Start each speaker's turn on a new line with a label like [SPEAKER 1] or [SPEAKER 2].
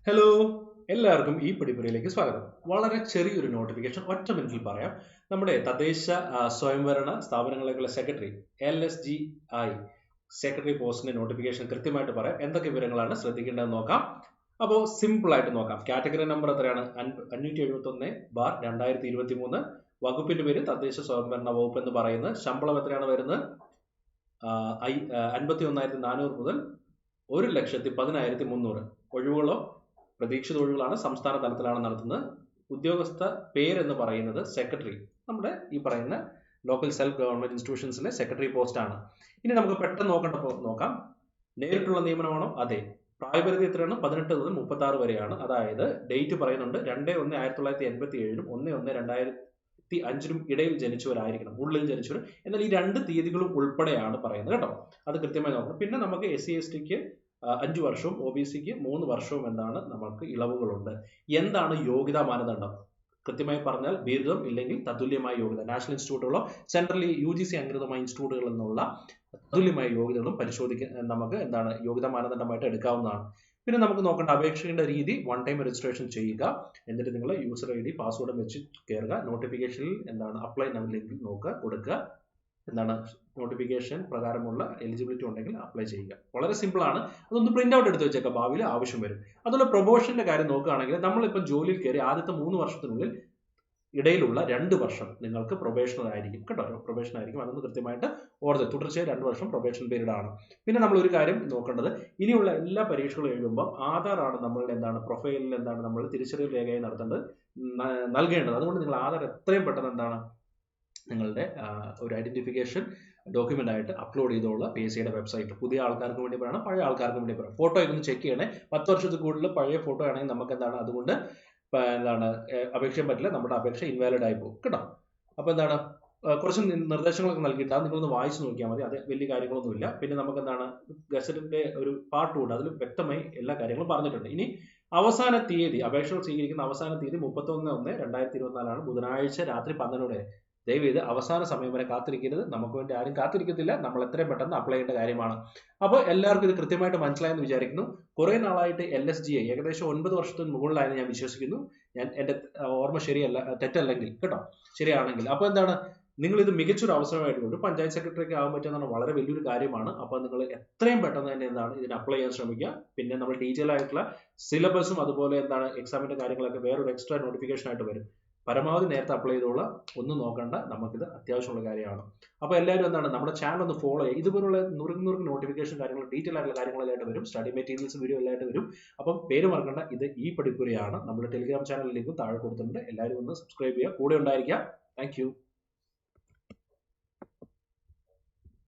[SPEAKER 1] Hello, എല്ലാവർക്കും ഈ പഠിപ്പുരയിലേക്ക് സ്വാഗതം. വളരെ ചെറിയൊരു നോട്ടിഫിക്കേഷൻ ഒറ്റ മിനിറ്റിൽ പറയാം. നമ്മുടെ തദ്ദേശ സ്വയംഭരണ സ്ഥാപനങ്ങളിലേക്കുള്ള സെക്രട്ടറി LSGI സെക്രട്ടറി പോസ്റ്റിന്റെ നോട്ടിഫിക്കേഷൻ കൃത്യമായിട്ട് പറയാം. എന്തൊക്കെ വിവരങ്ങളാണ് ശ്രദ്ധിക്കേണ്ടതെന്ന് നോക്കാം. അപ്പോൾ സിമ്പിൾ ആയിട്ട് നോക്കാം. കാറ്റഗറി നമ്പർ എത്രയാണ്? 571/2023. വകുപ്പിന്റെ പേര് തദ്ദേശ സ്വയംഭരണ വകുപ്പ് എന്ന് പറയുന്നത്. ശമ്പളം എത്രയാണ് വരുന്നത്? 51,400 മുതൽ 1,10,300. ഒഴിവുകളോ പ്രതീക്ഷിത ഒഴിവുകളാണ്. സംസ്ഥാന തലത്തിലാണ് നടത്തുന്നത്. ഉദ്യോഗസ്ഥ പേരെന്ന് പറയുന്നത് സെക്രട്ടറി, നമ്മുടെ ഈ പറയുന്ന ലോക്കൽ സെൽഫ് ഗവൺമെന്റ് ഇൻസ്റ്റിറ്റ്യൂഷൻസിലെ സെക്രട്ടറി പോസ്റ്റ് ആണ്. ഇനി നമുക്ക് പെട്ടെന്ന് നോക്കാം. നേരിട്ടുള്ള നിയമനമാണോ? അതെ. പ്രായപരിധി എത്രയാണ്? 18 മുതൽ 36 വരെയാണ്. അതായത് ഡേറ്റ് പറയുന്നുണ്ട് 2/1/1987 1/1/2005 ഇടയിൽ ജനിച്ചവരായിരിക്കണം, ഉള്ളിൽ ജനിച്ചവർ. എന്നാൽ ഈ 2 തീയതികളും ഉൾപ്പെടെയാണ് പറയുന്നത് കേട്ടോ. അത് കൃത്യമായി നോക്കണം. പിന്നെ നമുക്ക് SC/STക്ക് 5 വർഷവും OBCക്ക് 3 വർഷവും എന്താണ് നമുക്ക് ഇളവുകളുണ്ട്. എന്താണ് യോഗ്യതാ മാനദണ്ഡം? കൃത്യമായി പറഞ്ഞാൽ ബിരുദം ഇല്ലെങ്കിൽ തത്തുല്യമായ യോഗ്യത. നാഷണൽ ഇൻസ്റ്റിറ്റ്യൂട്ടുകളോ സെൻട്രലി UGC അംഗീകൃതമായ ഇൻസ്റ്റിറ്റ്യൂട്ടുകളിൽ നിന്നുള്ള തത്തുല്യമായ യോഗ്യതകളും നമുക്ക് എന്താണ് യോഗ്യതാ മാനദണ്ഡമായിട്ട് എടുക്കാവുന്നതാണ്. പിന്നെ നമുക്ക് നോക്കേണ്ട അപേക്ഷയുടെ രീതി, 1 ടൈം രജിസ്ട്രേഷൻ ചെയ്യുക. എന്നിട്ട് നിങ്ങൾ യൂസർ ID പാസ്വേഡും വെച്ച് കയറുക. നോട്ടിഫിക്കേഷനിൽ എന്താണ് അപ്ലൈ ലിങ്കിൽ കൊടുക്കുക. എന്താണ് നോട്ടിഫിക്കേഷൻ പ്രകാരമുള്ള എലിജിബിലിറ്റി ഉണ്ടെങ്കിൽ അപ്ലൈ ചെയ്യുക. വളരെ സിമ്പിൾ ആണ്. അതൊന്ന് പ്രിന്റ് ഔട്ട് എടുത്ത് വെച്ചേക്കാം, ഭാവിയിൽ ആവശ്യം വരും. അതുപോലെ പ്രൊമോഷന്റെ കാര്യം നോക്കുകയാണെങ്കിൽ നമ്മളിപ്പോൾ ജോലിയിൽ കയറി ആദ്യത്തെ 3 വർഷത്തിനുള്ളിൽ ഇടയിലുള്ള 2 വർഷം നിങ്ങൾക്ക് പ്രൊബേഷണർ ആയിരിക്കും കേട്ടോ. പ്രൊബേഷൻ ആയിരിക്കും. അതൊന്ന് കൃത്യമായിട്ട് ഓർത്ത് തുടർച്ചയായി 2 വർഷം പ്രൊബേഷൻ പീരീഡ് ആണ്. പിന്നെ നമ്മൾ ഒരു കാര്യം നോക്കേണ്ടത്, ഇനിയുള്ള എല്ലാ പരീക്ഷകളും എഴുതുമ്പോൾ ആധാർ ആണ് നമ്മളുടെ എന്താണ് പ്രൊഫൈലിൽ എന്താണ് നമ്മൾ തിരിച്ചറിയൽ രേഖയായി നടത്തേണ്ടത്, നൽകേണ്ടത്. അതുകൊണ്ട് നിങ്ങൾ ആധാർ എത്രയും പെട്ടെന്ന് എന്താണ് നിങ്ങളുടെ ഒരു ഐഡന്റിഫിക്കേഷൻ ഡോക്യുമെന്റ് ആയിട്ട് അപ്ലോഡ് ചെയ്തോളുക. PSCയുടെ വെബ്സൈറ്റ്. പുതിയ ആൾക്കാർക്ക് വേണ്ടി പറയണം, പഴയ ആൾക്കാർക്ക് വേണ്ടി പറയണം. ഫോട്ടോ ഒന്ന് ചെക്ക് ചെയ്യണേ. 10 വർഷത്തിൽ കൂടുതൽ പഴയ ഫോട്ടോ ആണെങ്കിൽ നമുക്ക് എന്താണ് അതുകൊണ്ട് എന്താണ് അപേക്ഷിക്കാൻ പറ്റില്ല, നമ്മുടെ അപേക്ഷ ഇൻവാലിഡ് ആയി പോകും കേട്ടോ. അപ്പൊ എന്താണ് കുറച്ച് നിർദ്ദേശങ്ങളൊക്കെ നൽകിയിട്ടാണ്, നിങ്ങളൊന്ന് വായിച്ചു നോക്കിയാൽ മതി. അത് വലിയ കാര്യങ്ങളൊന്നുമില്ല. പിന്നെ നമുക്ക് എന്താണ് ഗസറ്റിന്റെ ഒരു പാർട്ട് ഉണ്ട്, അതിൽ വ്യക്തമായി എല്ലാ കാര്യങ്ങളും പറഞ്ഞിട്ടുണ്ട്. ഇനി അവസാന തീയതി, അപേക്ഷകൾ സ്വീകരിക്കുന്ന അവസാന തീയതി 31/1/2024 ബുധനാഴ്ച രാത്രി 12 ദയവേത് അവസാന സമയം വരെ കാത്തിരിക്കരുത്. നമുക്ക് വേണ്ടി ആരും കാത്തിരിക്കത്തില്ല. നമ്മൾ എത്രയും പെട്ടെന്ന് അപ്ലൈ ചെയ്യേണ്ട കാര്യമാണ്. അപ്പോൾ എല്ലാവർക്കും ഇത് കൃത്യമായിട്ട് മനസ്സിലായെന്ന് വിചാരിക്കുന്നു. കുറെ നാളായിട്ട് LSGI ഏകദേശം 9 വർഷത്തിന് മുകളിലായെന്ന് ഞാൻ വിശ്വസിക്കുന്നു. എന്റെ ഓർമ്മ തെറ്റല്ലെങ്കിൽ കേട്ടോ, ശരിയാണെങ്കിൽ. അപ്പോൾ എന്താണ്, നിങ്ങൾ ഇത് മികച്ചൊരു അവസരമായിട്ട് ഒരു പഞ്ചായത്ത് സെക്രട്ടറിക്ക് ആകാൻ പറ്റുന്ന വളരെ വലിയൊരു കാര്യമാണ്. അപ്പോൾ നിങ്ങൾ എത്രയും പെട്ടെന്ന് തന്നെ എന്താണ് ഇതിന് അപ്ലൈ ചെയ്യാൻ ശ്രമിക്കുക. പിന്നെ നമ്മൾ ഡീറ്റെയിൽ ആയിട്ടുള്ള സിലബസും അതുപോലെ എന്താണ് എക്സാമിന്റെ കാര്യങ്ങളൊക്കെ വേറൊരു എക്സ്ട്രാ നോട്ടിഫിക്കേഷൻ ആയിട്ട് വരും. പരമാവധി നേരത്തെ അപ്ലൈ ചെയ്തോളാം. ഒന്നും നോക്കണ്ട, നമുക്കിത് അത്യാവശ്യമുള്ള കാര്യമാണ്. അപ്പോൾ എല്ലാവരും എന്താണ് നമ്മുടെ ചാനൽ ഒന്ന് ഫോളോ ചെയ്യുക. ഇതുപോലുള്ള നുറുക്ക് നോട്ടിഫിക്കേഷൻ കാര്യങ്ങൾ, ഡീറ്റെയിൽ ആയിട്ടുള്ള കാര്യങ്ങളായിട്ട് വരും. സ്റ്റഡി മെറ്റീരിയൽസ് വീഡിയോ എല്ലായിട്ട് വരും. അപ്പം പേര് മറക്കണ്ട, ഇത് ഈ പഠിപ്പുരയാണ്. നമ്മുടെ ടെലിഗ്രാം ചാനലിലേക്കും താഴെ കൊടുത്തിട്ടുണ്ട്. എല്ലാവരും ഒന്ന് സബ്സ്ക്രൈബ് ചെയ്യുക, കൂടെ ഉണ്ടായിരിക്കുക. താങ്ക്